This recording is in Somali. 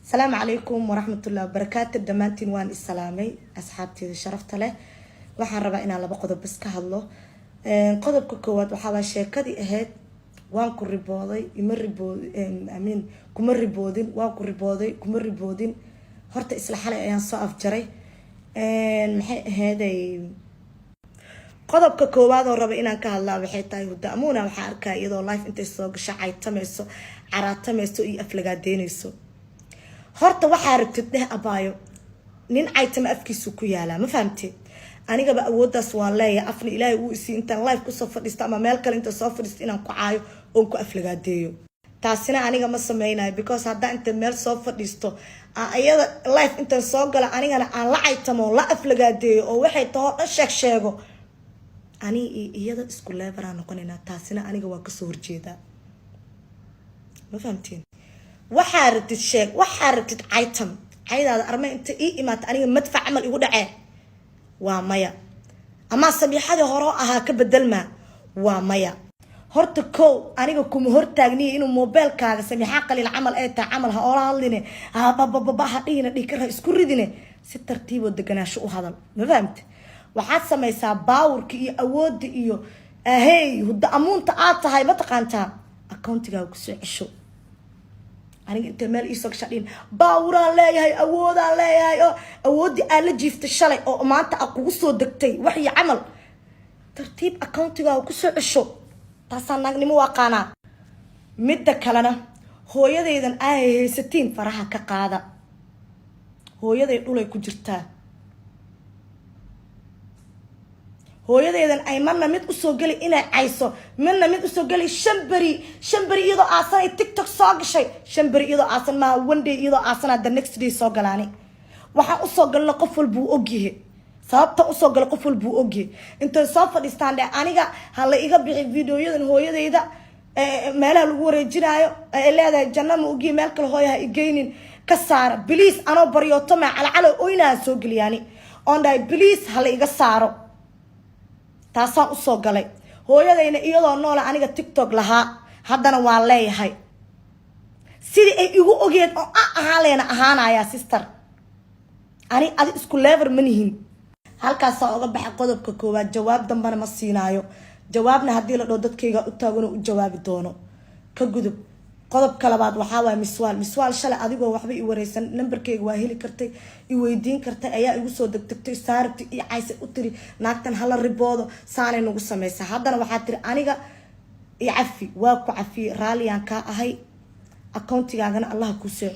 السلام عليكم ورحمة الله وبركاته. دمانتين وان السلامي أصحابتي شرفت له. waxaan rabaa inaan laba qodob bas ka hadlo. qodobka koowaad waxa waa sheekadii ahayd waan ku ribooday kuma riboodin horta isla xalay ayaan soo afjaray. maxay ahaaday qodobka koowaad oo raba inaan ka hadlaa waxay tahay hudaamuuna waxa arkaa iyadoo live intay soo gashay caytamayso caraatamayso iyo aflagaadeynayso. horta waxa rabtid dheh abaayo nin caytama afkiisu ku yaala ma fahamtid aniga ba awoodaas waan leeyahay afna ilaahay uu isii intaan live ku soo fadhiisto ama meel kale inta soo fadhiisto inaan ku caayo oo ku aflagaadeeyo taasina aniga ma sameeynayo because hadda inta meel soo fadhiisto ayada live inta soo gala anigana aan la caytamo la aflagaadeeyo oo waxay tahay sheego ani iyada isku level aan noqonayna taasina aniga waa ka soo horjeeda ma fahamtiin waxa rabtid sheeg waxa rabtid caytam caydaada armay inta iimaad aniga madfac amal igu dhacay waa maya ama sabiixada hore aha ka bedelma waa maya horta ko aniga kuma hortaagniyo inuu mobilkaaga sabiixa qalil amal ay taa amal ha ola hadline baba hadina dhikara isku ridine si tartiib oo deganaasho u hadal ma fahamtid waxaad samaysaa baawurka iyo awoodda iyo hey hudda amuunta aad tahay ma taqaantaa accountiga ku soo cisho aniga inta meel isoo shaqin baawuraan leeyahay awoodaan leeyahay oo awoodi aan la jiiftay shalay oo maanta kugu soo degtay waxii amal tartiib accountiga ku soo cisho taasaan nagnimo waaqana midda kalena hooyadeydan ay haysatiin faraha ka qaada hooyaday dhulay ku jirtaa hooyadeydan ay marna mid u soo gali inay cayso marna mid u soo gali shambari iyadoo aasan ay TikTok soo gashay shambari iyadoo aasan ma one day iyadoo aasan the next day soo galaani waxa u soo galna qof walba uu ogyahay sababta u soo gal qof walba uu ogyahay inta soo fadhiistaan aniga hala iga bixi videoyadan hooyadeyda meelaha lagu wareejinaayo ay leedahay janna ma ogi meel kale hooyaha igeynin ka saar please anoo baryoto ma cala ooynaa soo galiyaani on day please hala iga saaro taasaan u soo galay hooyadayna iyadoo nool aniga TikTok lahaa haddana waan leeyahay sidii ay igu ogeed oo ahaaleena ahaanaya sister ani adi isku level manihin halkaas oo uga baxa qodobka koowaad jawaab dambana ma siinaayo jawaabna hadii la dhoo dadkayga u taagano u jawaabi doono ka gudub qodobka labaad waxa waa miswaal shalay adigoo waxba i wareysan numberkayga waa heli kartay i weydiin kartay ayaa igu soo degtay saarti i cayse u tiri naagtan hala riboodo saanay nagu sameeysa haddana waxa tiri aniga i cafi waa ku cafi raaliyan ka ahay accountigaagana Allah ku soo